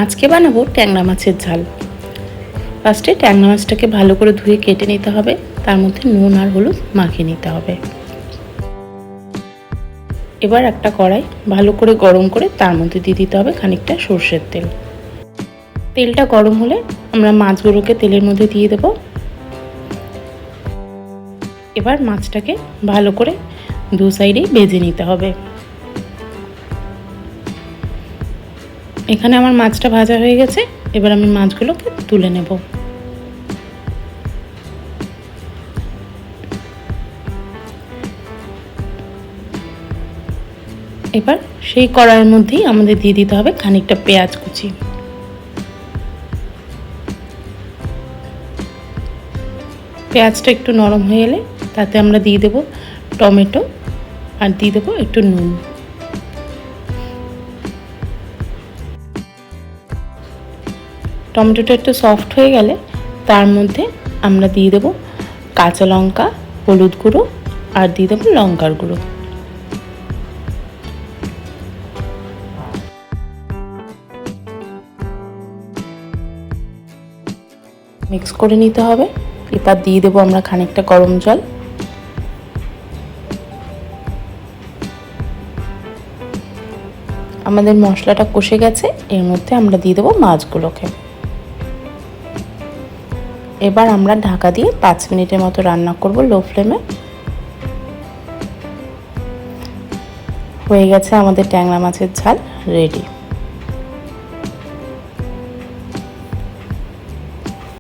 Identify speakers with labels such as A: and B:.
A: আজকে বানাবো ট্যাংরা মাছের ঝাল। ফার্স্টে ট্যাংরা মাছটাকে ভালো করে ধুয়ে কেটে নিতে হবে, তার মধ্যে নুন আর হলুদ মাখিয়ে নিতে হবে। এবার একটা কড়াই ভালো করে গরম করে তার মধ্যে দিয়ে দিতে হবে খানিকটা সর্ষের তেল। তেলটা গরম হলে আমরা মাছগুলোকে তেলের মধ্যে দিয়ে দেব। এবার মাছটাকে ভালো করে দু সাইডেই ভেজে নিতে হবে। এখানে আমার মাছটা ভাজা হয়ে গেছে, এবার আমি মাছগুলোকে তুলে নেব। এবার সেই কড়াইয়ের মধ্যেই আমাদের দিয়ে দিতে হবে খানিকটা পেঁয়াজ কুচি। পেঁয়াজটা একটু নরম হয়ে এলে তাতে আমরা দিয়ে দেব টমেটো আর দিয়ে দেবো একটু নুন। টমেটোটা একটু সফট হয়ে গেলে তার মধ্যে আমরা দিয়ে দেব কাঁচা লঙ্কা, হলুদ গুঁড়ো আর দিয়ে দেবো লঙ্কার গুঁড়ো। মিক্স করে নিতে হবে। এবার দিয়ে দেবো আমরা খানিকটা গরম জল। আমাদের মশলাটা কষে গেছে, এর মধ্যে আমরা দিয়ে দেবো মাছগুলোকে। এবার আমরা ঢাকা দিয়ে 5 মিনিটের মতো রান্না করব লো ফ্লেমে। হয়ে গেছে আমাদের ট্যাংরা মাছের ঝাল রেডি।